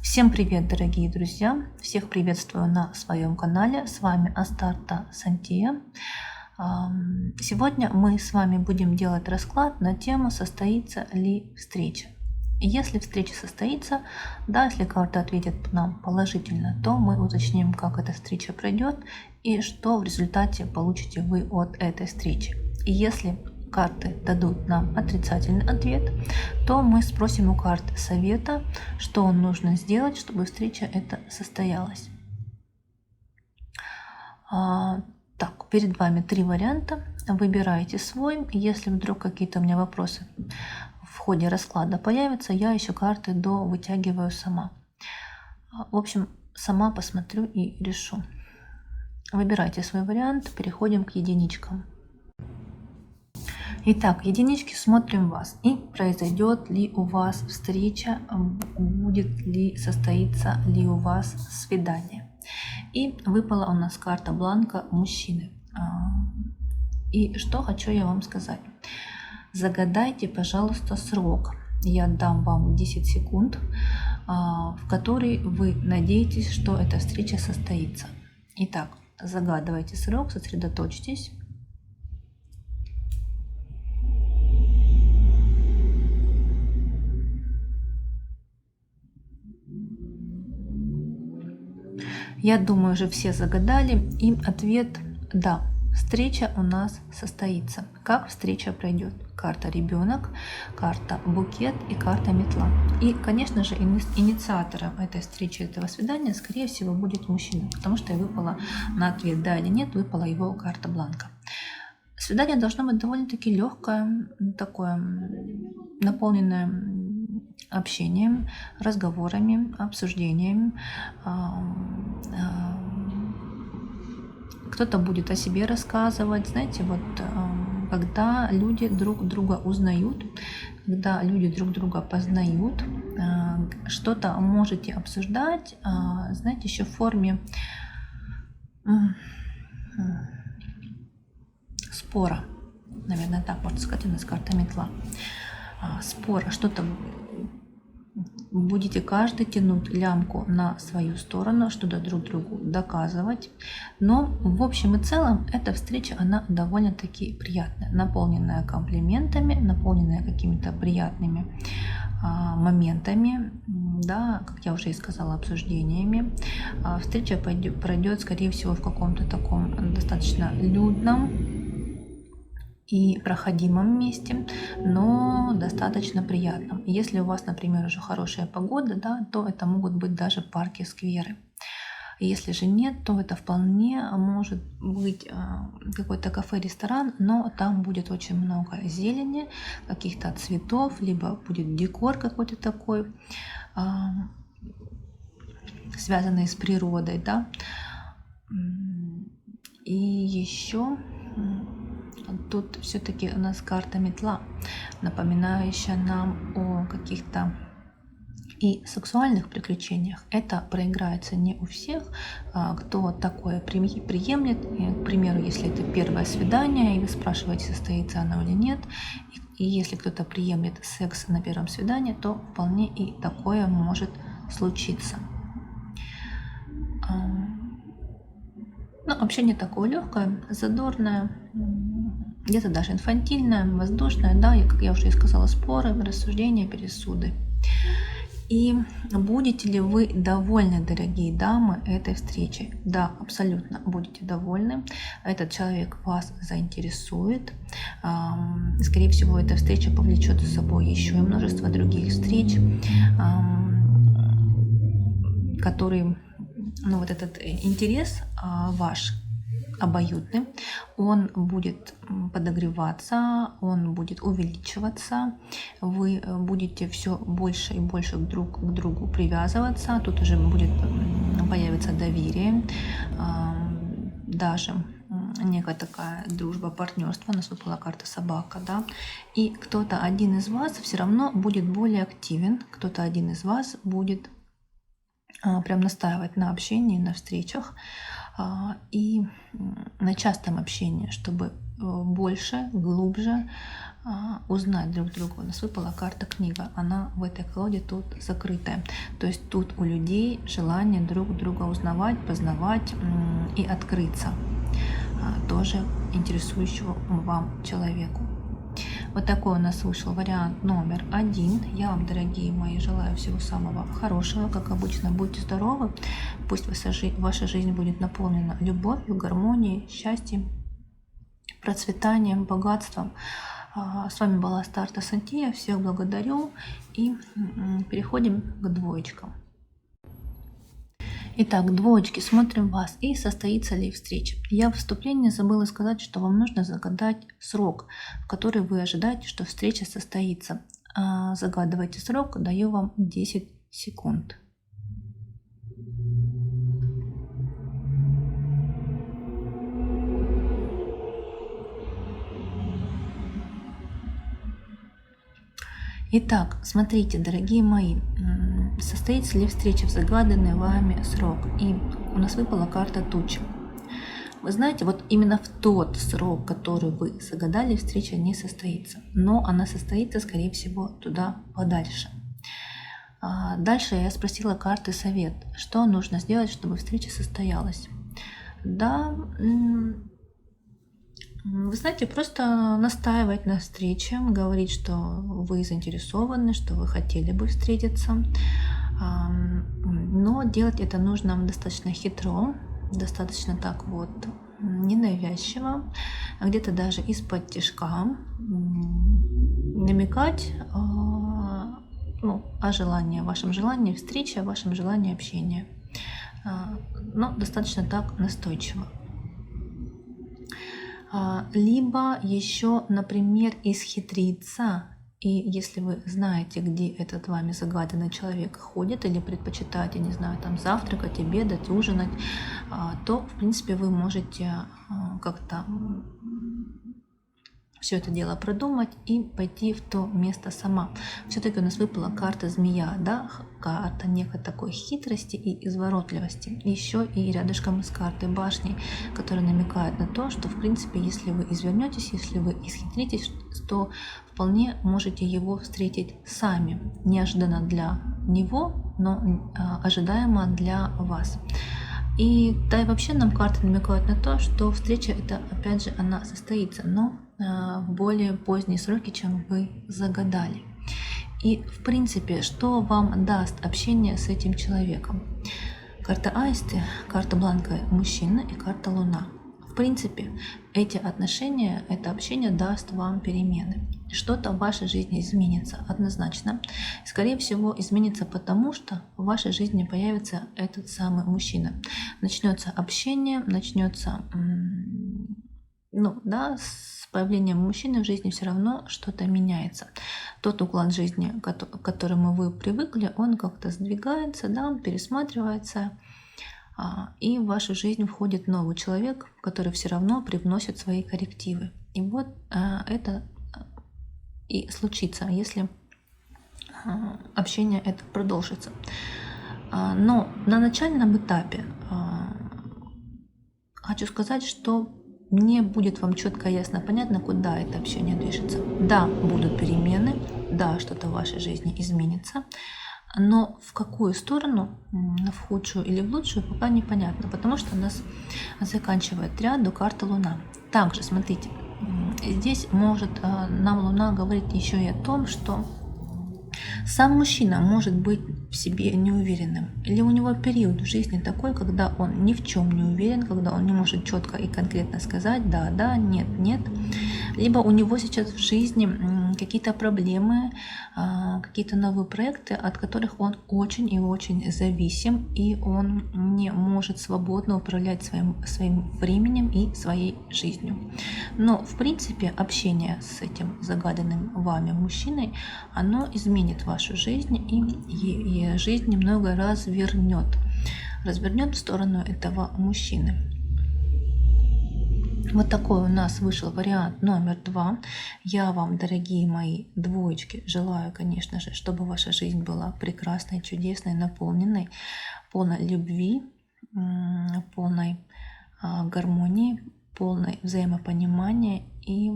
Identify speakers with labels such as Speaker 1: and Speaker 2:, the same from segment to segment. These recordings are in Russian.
Speaker 1: Всем привет, дорогие друзья! Всех приветствую на своем канале. С вами Астарта Сантия. Сегодня мы с вами будем делать расклад на тему, состоится ли встреча. Если встреча состоится, да, если карта ответит нам положительно, то мы уточним, как эта встреча пройдет и что в результате получите вы от этой встречи. И если карты дадут нам отрицательный ответ, то мы спросим у карт совета, что нужно сделать, чтобы встреча эта состоялась. Так, перед вами 3 варианта. Выбирайте свой. Если вдруг какие-то у меня вопросы в ходе расклада появятся, я еще карты вытягиваю сама. В общем, сама посмотрю и решу. Выбирайте свой вариант. Переходим к единичкам. Итак, единички, смотрим вас. И произойдет ли у вас встреча, будет ли состоится ли у вас свидание. И выпала у нас карта бланка мужчины. И что хочу я вам сказать. Загадайте, пожалуйста, срок. Я дам вам 10 секунд, в который вы надеетесь, что эта встреча состоится. Итак, загадывайте срок, сосредоточьтесь. Я думаю, уже все загадали, и ответ да, встреча у нас состоится. Как встреча пройдет? Карта ребенок, карта букет и карта метла. И, конечно же, инициатором этой встречи, этого свидания, скорее всего, будет мужчина, потому что выпала на ответ да или нет, выпала его карта бланка. Свидание должно быть довольно-таки легкое, такое наполненное общением, разговорами, обсуждением. Кто-то будет о себе рассказывать. Знаете, вот когда люди друг друга узнают, когда люди друг друга познают, что-то можете обсуждать, знаете, еще в форме спора. Наверное, так можно сказать, у нас карта метла. Спора, что-то будете каждый тянуть лямку на свою сторону, что-то друг другу доказывать. Но в общем и целом эта встреча, она довольно-таки приятная, наполненная комплиментами, наполненная какими-то приятными моментами, да, как я уже и сказала, обсуждениями. Встреча пройдет, скорее всего, в каком-то таком достаточно людном и проходимом месте, но достаточно приятном. Если у вас, например, уже хорошая погода, да, то это могут быть даже парки, скверы. Если же нет, то это вполне может быть какой-то кафе, ресторан, но там будет очень много зелени, каких-то цветов, либо будет декор какой-то такой, связанный с природой, да. И еще тут все-таки у нас карта метла, напоминающая нам о каких-то и сексуальных приключениях. Это проиграется не у всех, кто такое приемлет. И, к примеру, если это первое свидание, и вы спрашиваете, состоится оно или нет, и если кто-то приемлет секс на первом свидании, то вполне и такое может случиться. Но общение такое легкое, задорное, где-то даже инфантильное, воздушное, да, и, как я уже и сказала, споры, рассуждения, пересуды. И будете ли вы довольны, дорогие дамы, этой встречей? Да, абсолютно будете довольны. Этот человек вас заинтересует. Скорее всего, эта встреча повлечет за собой еще и множество других встреч, которые, ну, вот этот интерес ваш обоюдный, он будет подогреваться, он будет увеличиваться, вы будете все больше и больше друг к другу привязываться, тут уже будет появиться доверие, даже некая такая дружба, партнерство. У нас выпала карта собака, да, и кто-то один из вас все равно будет более активен, кто-то один из вас будет прям настаивать на общении, на встречах и на частом общении, чтобы больше, глубже узнать друг друга. У нас выпала карта книга, она в этой колоде тут закрытая. То есть тут у людей желание друг друга узнавать, познавать и открыться тоже интересующего вам человеку. Вот такой у нас вышел вариант номер 1. Я вам, дорогие мои, желаю всего самого хорошего. Как обычно, будьте здоровы. Пусть ваша жизнь будет наполнена любовью, гармонией, счастьем, процветанием, богатством. С вами была Астарта Сантия. Всех благодарю. И переходим к двоечкам. Итак, двоечки, смотрим вас и состоится ли встреча. Я в вступлении забыла сказать, что вам нужно загадать срок, в который вы ожидаете, что встреча состоится. Загадывайте срок, даю вам 10 секунд. Итак, смотрите, дорогие мои, состоится ли встреча в загаданный вами срок. И у нас выпала карта тучи. Вы знаете, вот именно в тот срок, который вы загадали, встреча не состоится. Но она состоится, скорее всего, туда подальше. Дальше я спросила карты совет, что нужно сделать, чтобы встреча состоялась. Да, вы знаете, просто настаивать на встрече, говорить, что вы заинтересованы, что вы хотели бы встретиться. Но делать это нужно достаточно хитро, достаточно так вот ненавязчиво, где-то даже из-под тишка намекать о желании, о вашем желании встречи, о вашем желании общения. Но достаточно так настойчиво. Либо еще, например, исхитриться, и если вы знаете, где этот вами загаданный человек ходит, или предпочитаете, не знаю, там завтракать, обедать, ужинать, то, в принципе, вы можете как-то все это дело продумать и пойти в то место сама. Все-таки у нас выпала карта змея, да, карта некой такой хитрости и изворотливости. Еще и рядышком с картой башни, которая намекает на то, что в принципе, если вы извернетесь, если вы исхитритесь, то вполне можете его встретить сами. Неожиданно для него, но ожидаемо для вас. И да и вообще нам карты намекают на то, что встреча эта, опять же, она состоится, но в более поздние сроки, чем вы загадали. И в принципе, что вам даст общение с этим человеком? Карта Аисты, карта Бланка мужчина и карта Луна. В принципе, эти отношения, это общение даст вам перемены. Что-то в вашей жизни изменится однозначно. Скорее всего, изменится потому, что в вашей жизни появится этот самый мужчина. Начнется общение, начнется, с появлением мужчины в жизни все равно что-то меняется. Тот уклад жизни, к которому вы привыкли, он как-то сдвигается, пересматривается. И в вашу жизнь входит новый человек, который все равно привносит свои коррективы. И вот это и случится, если общение это продолжится. Но на начальном этапе хочу сказать, что не будет вам четко, ясно, понятно, куда это общение движется. Да, будут перемены, да, что-то в вашей жизни изменится, но в какую сторону, в худшую или в лучшую, пока непонятно, потому что у нас заканчивает триаду карта Луна. Также, смотрите, здесь может нам Луна говорить еще и о том, что сам мужчина может быть в себе неуверенным. Или у него период в жизни такой, когда он ни в чем не уверен, когда он не может четко и конкретно сказать да, да, нет, нет. Либо у него сейчас в жизни какие-то проблемы, какие-то новые проекты, от которых он очень и очень зависим, и он не может свободно управлять своим временем и своей жизнью. Но, в принципе, общение с этим загаданным вами мужчиной, оно изменит вашу жизнь и жизнь немного развернет в сторону этого мужчины. Вот такой у нас вышел вариант номер 2. Я вам, дорогие мои двоечки, желаю, конечно же, чтобы ваша жизнь была прекрасной, чудесной, наполненной, полной любви, полной гармонии, полной взаимопонимания и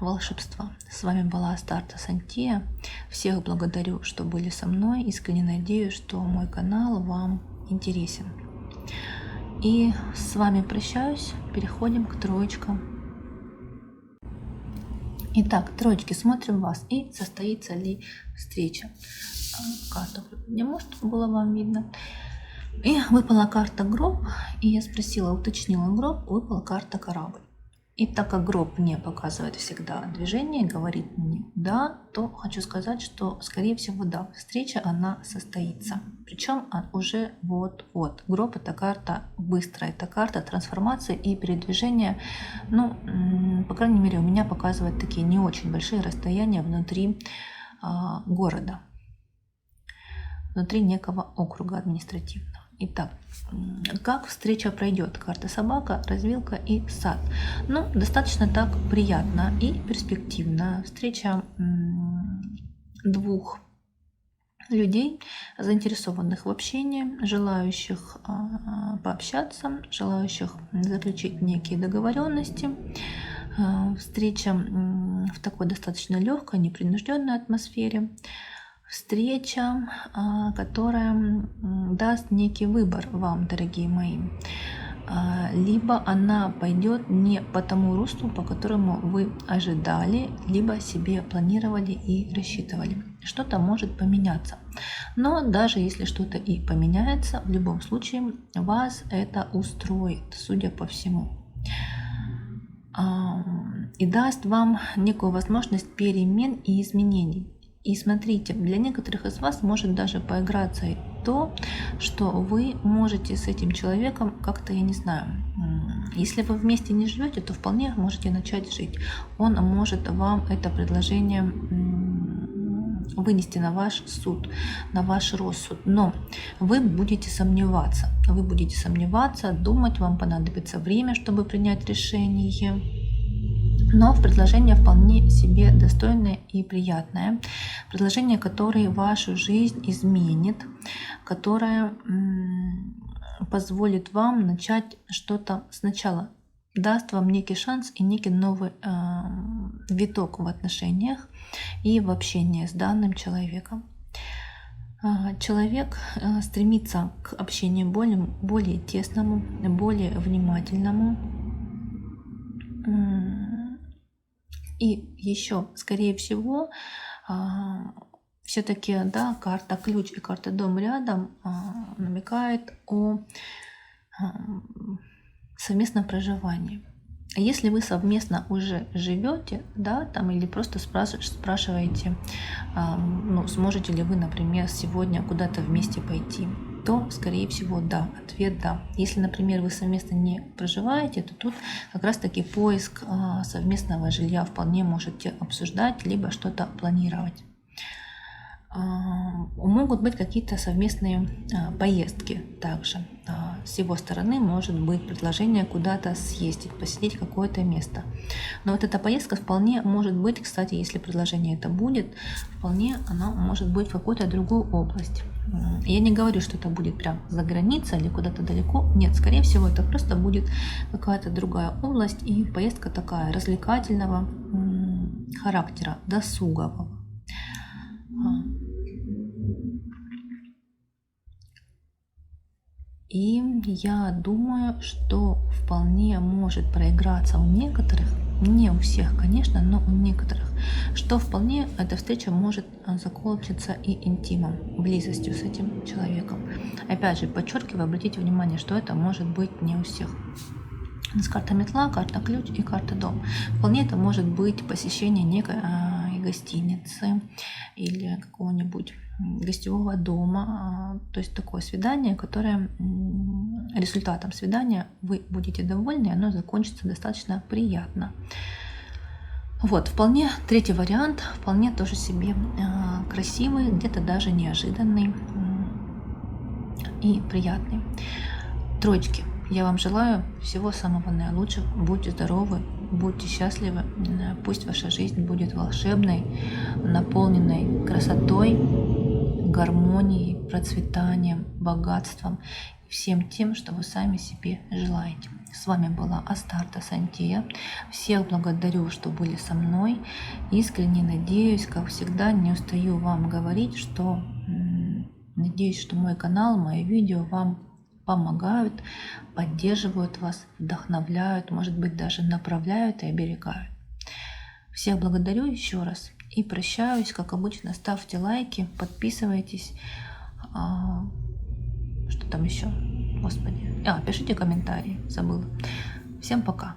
Speaker 1: волшебства. С вами была Астарта Сантия. Всех благодарю, что были со мной. Искренне надеюсь, что мой канал вам интересен. И с вами прощаюсь. Переходим к троечкам. Итак, троечки, смотрим вас. И состоится ли встреча. Карту приподниму, чтобы было вам видно. И выпала карта гроб. И я спросила, уточнила гроб, выпала карта корабль. И так как гроб мне показывает всегда движение, говорит мне да, то хочу сказать, что скорее всего да, встреча она состоится. Причем уже вот-вот. Гроб — это карта быстрая, это карта трансформации и передвижения. Ну, по крайней мере, у меня показывают такие не очень большие расстояния внутри города, внутри некого округа административного. Итак, как встреча пройдет? Карта собака, развилка и сад. Ну, достаточно так приятно и перспективно. Встреча двух людей, заинтересованных в общении, желающих пообщаться, желающих заключить некие договоренности. Встреча в такой достаточно легкой, непринужденной атмосфере. Встреча, которая даст некий выбор вам, дорогие мои. Либо она пойдет не по тому руслу, по которому вы ожидали, либо себе планировали и рассчитывали. Что-то может поменяться. Но даже если что-то и поменяется, в любом случае вас это устроит, судя по всему. И даст вам некую возможность перемен и изменений. И смотрите, для некоторых из вас может даже поиграться и то, что вы можете с этим человеком как-то, я не знаю, если вы вместе не живете, то вполне можете начать жить. Он может вам это предложение вынести на ваш суд, на ваш рассуд. Но вы будете сомневаться. Вы будете сомневаться, думать, вам понадобится время, чтобы принять решение. Но предложение вполне себе достойное и приятное. Предложение, которое вашу жизнь изменит, которое позволит вам начать что-то сначала, даст вам некий шанс и некий новый виток в отношениях и в общении с данным человеком. Человек стремится к общению более тесному, более внимательному. И еще, скорее всего, все-таки да, карта ключ и карта дом рядом намекает о совместном проживании. Если вы совместно уже живете, да, там, или просто спрашиваете, сможете ли вы, например, сегодня куда-то вместе пойти, то, скорее всего, да, ответ да. Если, например, вы совместно не проживаете, то тут как раз-таки поиск совместного жилья вполне можете обсуждать, либо что-то планировать. Могут быть какие-то совместные поездки также. С его стороны может быть предложение куда-то съездить, посетить какое-то место. Но вот эта поездка вполне может быть, кстати, если предложение это будет, вполне она может быть в какую-то другую область. Я не говорю, что это будет прям за границей или куда-то далеко. Нет, скорее всего, это просто будет какая-то другая область и поездка такая развлекательного характера, досугового. И я думаю, что вполне может проиграться у некоторых, не у всех, конечно, но у некоторых, что вполне эта встреча может закончиться и интимом, близостью с этим человеком. Опять же, подчеркиваю, обратите внимание, что это может быть не у всех. У нас карта метла, карта ключ и карта дом. Вполне это может быть посещение некой гостиницы или какого-нибудь гостевого дома, то есть такое свидание, которое результатом свидания вы будете довольны, и оно закончится достаточно приятно. Вот, вполне третий вариант, вполне тоже себе красивый, где-то даже неожиданный и приятный. Троечки, я вам желаю всего самого наилучшего, будьте здоровы, будьте счастливы, пусть ваша жизнь будет волшебной, наполненной красотой, гармонией, процветанием, богатством. всем тем, что вы сами себе желаете. С вами была Астарта Сантия. Всех благодарю, что были со мной. Искренне надеюсь, как всегда, не устаю вам говорить, что надеюсь, что мой канал, мои видео вам помогают, поддерживают вас, вдохновляют, может быть, даже направляют и оберегают. Всех благодарю еще раз и прощаюсь. Как обычно, ставьте лайки, подписывайтесь. Что там еще? Господи. Пишите комментарии. Забыла. Всем пока.